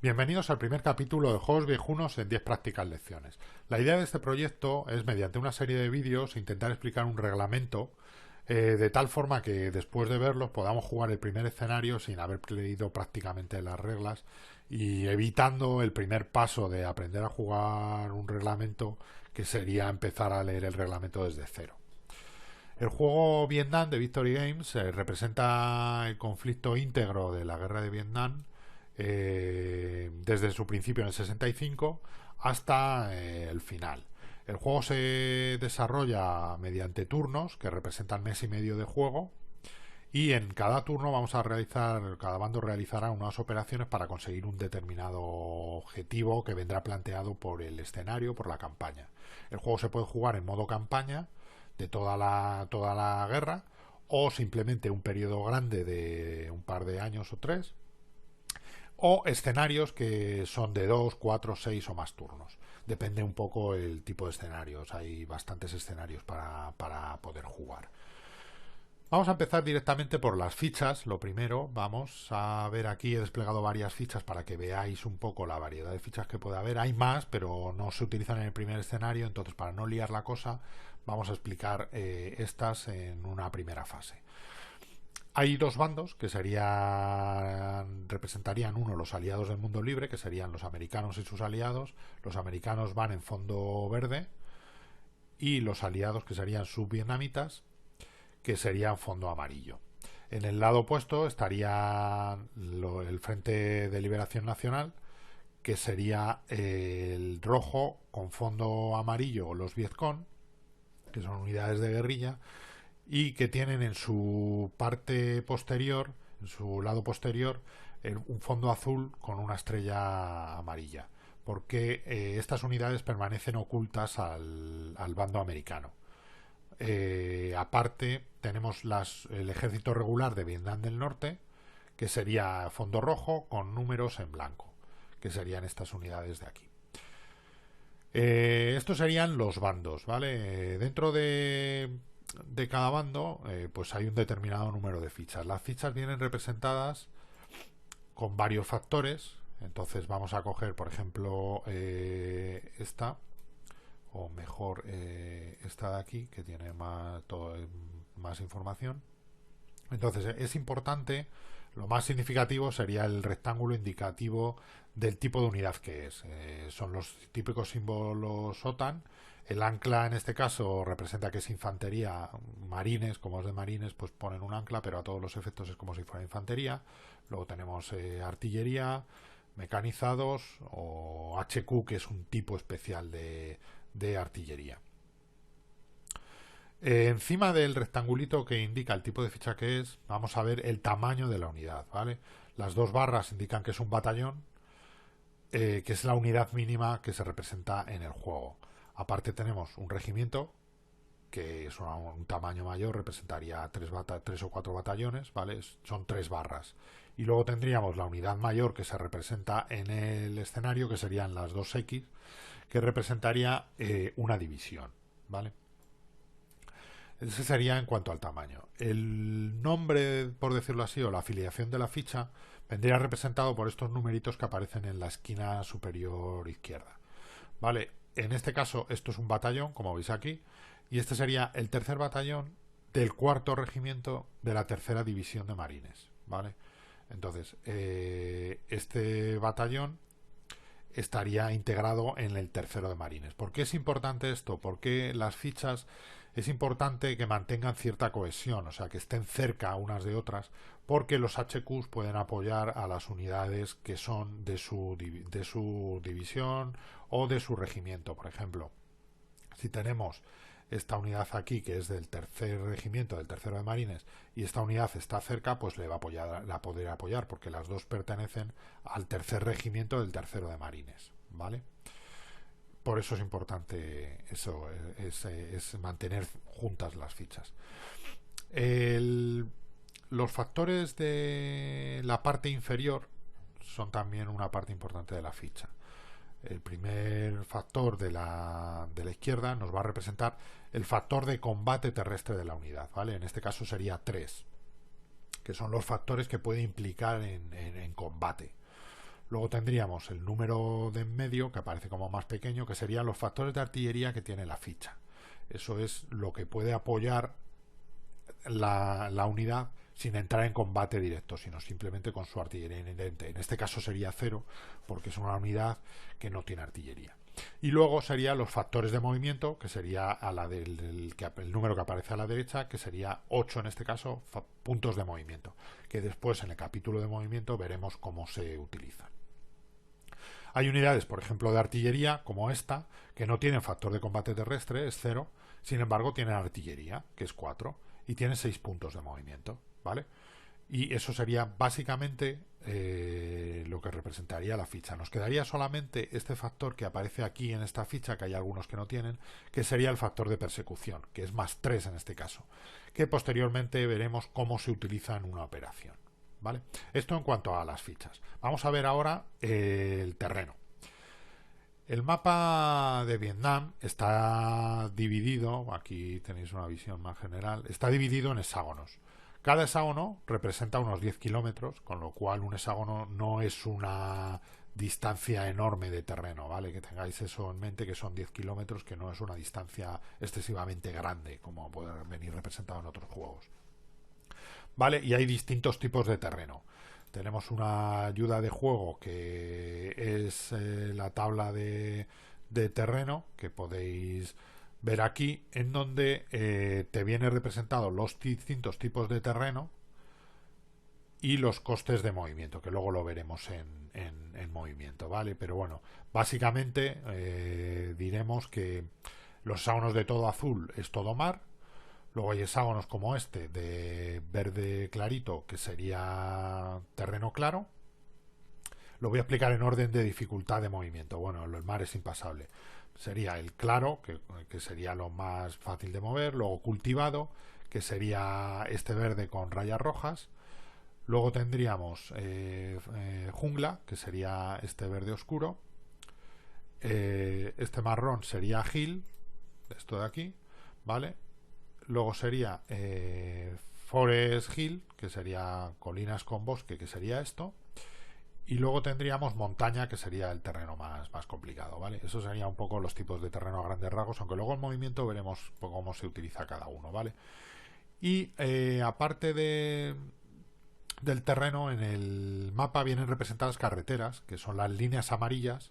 Bienvenidos al primer capítulo de Juegos Viejunos en 10 prácticas lecciones. La idea de este proyecto es, mediante una serie de vídeos, intentar explicar un reglamento de tal forma que después de verlos podamos jugar el primer escenario sin haber leído prácticamente las reglas y evitando el primer paso de aprender a jugar un reglamento, que sería empezar a leer el reglamento desde cero. El juego Vietnam de Victory Games representa el conflicto íntegro de la guerra de Vietnam, desde su principio en el 65 hasta el final. El juego se desarrolla mediante turnos que representan mes y medio de juego, y en cada turno cada bando realizará unas operaciones para conseguir un determinado objetivo que vendrá planteado por el escenario, por la campaña. El juego se puede jugar en modo campaña de toda la guerra, o simplemente un periodo grande de un par de años o tres, o escenarios que son de 2, 4, 6 o más turnos. Depende un poco el tipo de escenarios. Hay bastantes escenarios para poder jugar. Vamos a empezar directamente por las fichas. Lo primero, vamos a ver, aquí he desplegado varias fichas para que veáis un poco la variedad de fichas que puede haber. Hay más, pero no se utilizan en el primer escenario, entonces para no liar la cosa vamos a explicar estas en una primera fase. Hay dos bandos que representarían, uno, los aliados del mundo libre, que serían los americanos y sus aliados. Los americanos van en fondo verde, y los aliados, que serían subvietnamitas, que serían fondo amarillo. En el lado opuesto estaría el Frente de Liberación Nacional, que sería el rojo con fondo amarillo, los Vietcong, que son unidades de guerrilla, y que tienen en su parte posterior, en su lado posterior, un fondo azul con una estrella amarilla, porque estas unidades permanecen ocultas al bando americano. Aparte tenemos el ejército regular de Vietnam del Norte, que sería fondo rojo con números en blanco, que serían estas unidades de aquí. Estos serían los bandos, ¿vale? Dentro de cada bando pues hay un determinado número de fichas. Las fichas vienen representadas con varios factores. Entonces vamos a coger, por ejemplo, esta, o mejor esta de aquí, que tiene más información. Entonces es importante, lo más significativo sería el rectángulo indicativo del tipo de unidad que es. Son los típicos símbolos OTAN. El ancla, en este caso, representa que es infantería. Marines, como es de marines, pues ponen un ancla, pero a todos los efectos es como si fuera infantería. Luego tenemos artillería, mecanizados, o HQ, que es un tipo especial de artillería. Encima del rectangulito que indica el tipo de ficha que es, vamos a ver el tamaño de la unidad, ¿vale? Las dos barras indican que es un batallón, que es la unidad mínima que se representa en el juego. Aparte tenemos un regimiento, que es un tamaño mayor, representaría 3 o 4 batallones, ¿vale? Son 3 barras. Y luego tendríamos la unidad mayor, que se representa en el escenario, que serían las 2X, que representaría una división, ¿vale? Ese sería en cuanto al tamaño. El nombre, por decirlo así, o la afiliación de la ficha vendría representado por estos numeritos que aparecen en la esquina superior izquierda, ¿vale? En este caso esto es un batallón, como veis aquí, y este sería el tercer batallón del cuarto regimiento de la tercera división de marines, ¿vale? Entonces este batallón estaría integrado en el tercero de marines. ¿Por qué es importante esto? Porque las fichas es importante que mantengan cierta cohesión, o sea, que estén cerca unas de otras, porque los HQs pueden apoyar a las unidades que son de su división o de su regimiento. Por ejemplo, si tenemos esta unidad aquí, que es del tercer regimiento, del tercero de marines, y esta unidad está cerca, pues le va a apoyar, la poder apoyar, porque las dos pertenecen al tercer regimiento del tercero de marines, ¿vale? Por eso es importante eso, es mantener juntas las fichas. Los factores de la parte inferior son también una parte importante de la ficha. El primer factor de la izquierda nos va a representar el factor de combate terrestre de la unidad, ¿vale? En este caso sería 3, que son los factores que puede implicar en combate. Luego tendríamos el número de en medio, que aparece como más pequeño, que serían los factores de artillería que tiene la ficha. Eso es lo que puede apoyar la unidad sin entrar en combate directo, sino simplemente con su artillería inherente. En este caso sería 0, porque es una unidad que no tiene artillería. Y luego serían los factores de movimiento, que sería a la el número que aparece a la derecha, que sería 8 en este caso, puntos de movimiento, que después en el capítulo de movimiento veremos cómo se utilizan. Hay unidades, por ejemplo, de artillería, como esta, que no tienen factor de combate terrestre, es 0, sin embargo tienen artillería, que es 4, y tienen 6 puntos de movimiento, ¿vale? Y eso sería básicamente lo que representaría la ficha. Nos quedaría solamente este factor que aparece aquí en esta ficha, que hay algunos que no tienen, que sería el factor de persecución, que es más 3 en este caso, que posteriormente veremos cómo se utiliza en una operación, ¿vale? Esto en cuanto a las fichas. Vamos a ver ahora el terreno. El mapa de Vietnam está dividido, aquí tenéis una visión más general, está dividido en hexágonos. Cada hexágono representa unos 10 kilómetros, con lo cual un hexágono no es una distancia enorme de terreno, ¿vale? Que tengáis eso en mente, que son 10 kilómetros, que no es una distancia excesivamente grande, como puede venir representado en otros juegos. ¿Vale? Y hay distintos tipos de terreno. Tenemos una ayuda de juego que es la tabla de terreno que podéis ver aquí, en donde te viene representado los distintos tipos de terreno y los costes de movimiento, que luego lo veremos en movimiento, ¿vale? Pero bueno, básicamente diremos que los hexágonos de todo azul es todo mar. Luego hay hexágonos como este de verde clarito, que sería terreno claro. Lo voy a explicar en orden de dificultad de movimiento. Bueno, el mar es impasable. Sería el claro, que sería lo más fácil de mover. Luego cultivado, que sería este verde con rayas rojas. Luego tendríamos jungla, que sería este verde oscuro. Este marrón sería hill, esto de aquí, ¿vale? Luego sería Forest Hill, que sería colinas con bosque, que sería esto. Y luego tendríamos montaña, que sería el terreno más complicado, ¿vale? Eso sería un poco los tipos de terreno a grandes rasgos, aunque luego en movimiento veremos cómo se utiliza cada uno, ¿vale? Y aparte del terreno, en el mapa vienen representadas carreteras, que son las líneas amarillas,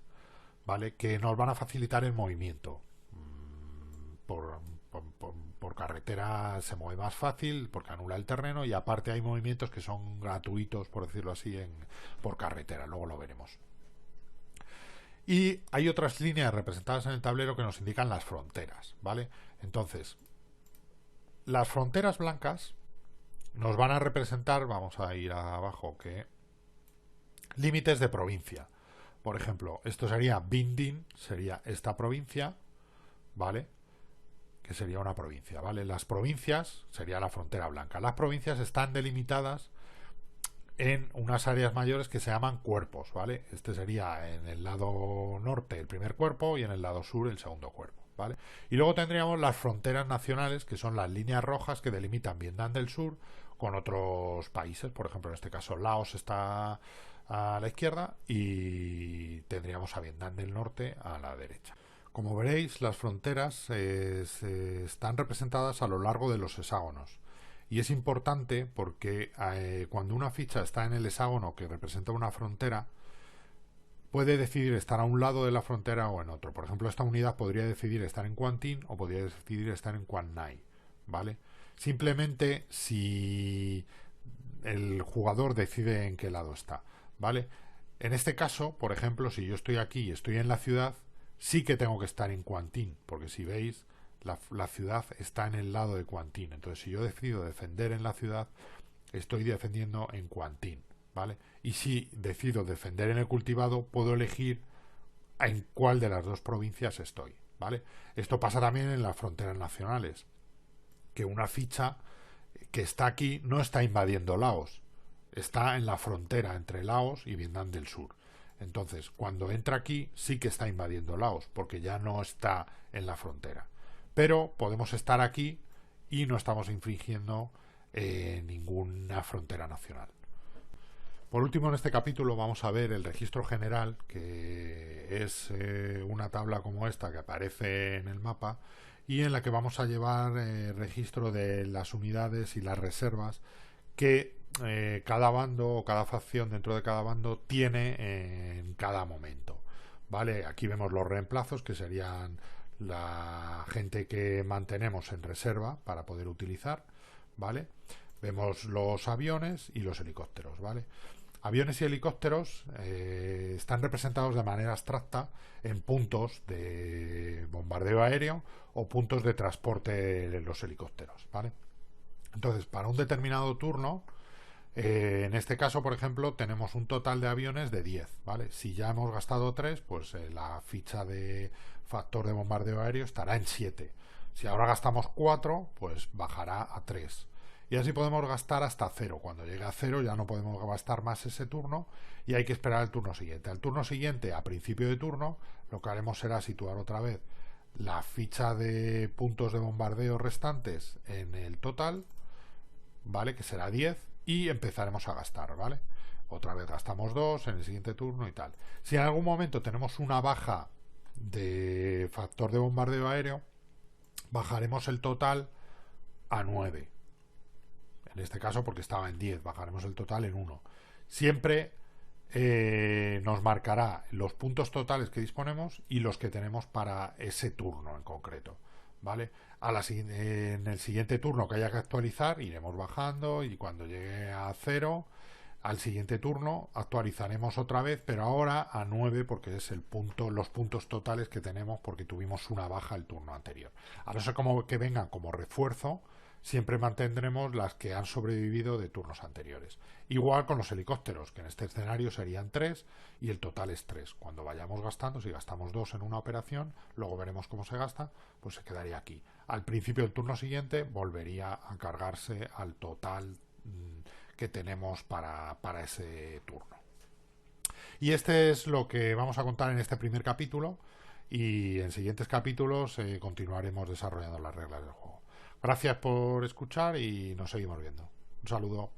¿vale? Que nos van a facilitar el movimiento. Por carretera se mueve más fácil porque anula el terreno, y aparte hay movimientos que son gratuitos, por decirlo así, por carretera, luego lo veremos. Y hay otras líneas representadas en el tablero que nos indican las fronteras, ¿vale? Entonces, las fronteras blancas nos van a representar, vamos a ir abajo, que límites de provincia. Por ejemplo, esto sería Binh Dinh, sería esta provincia, ¿vale? Que sería una provincia, ¿vale? Las provincias sería la frontera blanca. Las provincias están delimitadas en unas áreas mayores que se llaman cuerpos, ¿vale? Este sería en el lado norte el primer cuerpo y en el lado sur el segundo cuerpo, ¿vale? Y luego tendríamos las fronteras nacionales, que son las líneas rojas que delimitan Vietnam del Sur con otros países. Por ejemplo, en este caso Laos está a la izquierda y tendríamos a Vietnam del Norte a la derecha. Como veréis, las fronteras están representadas a lo largo de los hexágonos. Y es importante porque cuando una ficha está en el hexágono que representa una frontera, puede decidir estar a un lado de la frontera o en otro. Por ejemplo, esta unidad podría decidir estar en Quang Tinh o podría decidir estar en Quang Ngai, ¿vale? Simplemente si el jugador decide en qué lado está, ¿vale? En este caso, por ejemplo, si yo estoy aquí y estoy en la ciudad, sí que tengo que estar en Quang Tinh, porque si veis, la ciudad está en el lado de Quang Tinh. Entonces, si yo decido defender en la ciudad, estoy defendiendo en Quang Tinh, ¿vale? Y si decido defender en el cultivado, puedo elegir en cuál de las dos provincias estoy, ¿vale? Esto pasa también en las fronteras nacionales, que una ficha que está aquí no está invadiendo Laos, está en la frontera entre Laos y Vietnam del Sur. Entonces, cuando entra aquí, sí que está invadiendo Laos, porque ya no está en la frontera. Pero podemos estar aquí y no estamos infringiendo ninguna frontera nacional. Por último, en este capítulo vamos a ver el registro general, que es una tabla como esta que aparece en el mapa y en la que vamos a llevar registro de las unidades y las reservas que cada bando o cada facción dentro de cada bando tiene en cada momento. ¿Vale? Aquí vemos los reemplazos, que serían la gente que mantenemos en reserva para poder utilizar, ¿vale? Vemos los aviones y los helicópteros, ¿vale? Aviones y helicópteros están representados de manera abstracta en puntos de bombardeo aéreo o puntos de transporte de los helicópteros, ¿vale? Entonces, para un determinado turno, en este caso, por ejemplo, tenemos un total de aviones de 10, ¿vale? Si ya hemos gastado 3, pues la ficha de factor de bombardeo aéreo estará en 7. Si ahora gastamos 4, pues bajará a 3. Y así podemos gastar hasta 0. Cuando llegue a 0 ya no podemos gastar más ese turno y hay que esperar al turno siguiente. Al turno siguiente, a principio de turno, lo que haremos será situar otra vez la ficha de puntos de bombardeo restantes en el total, ¿vale? Que será 10 y empezaremos a gastar, ¿vale? Otra vez gastamos 2 en el siguiente turno y tal. Si en algún momento tenemos una baja de factor de bombardeo aéreo, bajaremos el total a 9. En este caso porque estaba en 10, bajaremos el total en 1. Siempre nos marcará los puntos totales que disponemos y los que tenemos para ese turno en concreto, ¿vale? En el siguiente turno que haya que actualizar iremos bajando y cuando llegue a 0 al siguiente turno actualizaremos otra vez, pero ahora a 9 porque es los puntos totales que tenemos porque tuvimos una baja el turno anterior. A no ser que vengan como refuerzo, siempre mantendremos las que han sobrevivido de turnos anteriores. Igual con los helicópteros, que en este escenario serían 3 y el total es 3. Cuando vayamos gastando, si gastamos 2 en una operación, luego veremos cómo se gasta, pues se quedaría aquí. Al principio del turno siguiente volvería a cargarse al total que tenemos para ese turno. Y este es lo que vamos a contar en este primer capítulo y en siguientes capítulos continuaremos desarrollando las reglas del juego. Gracias por escuchar y nos seguimos viendo. Un saludo.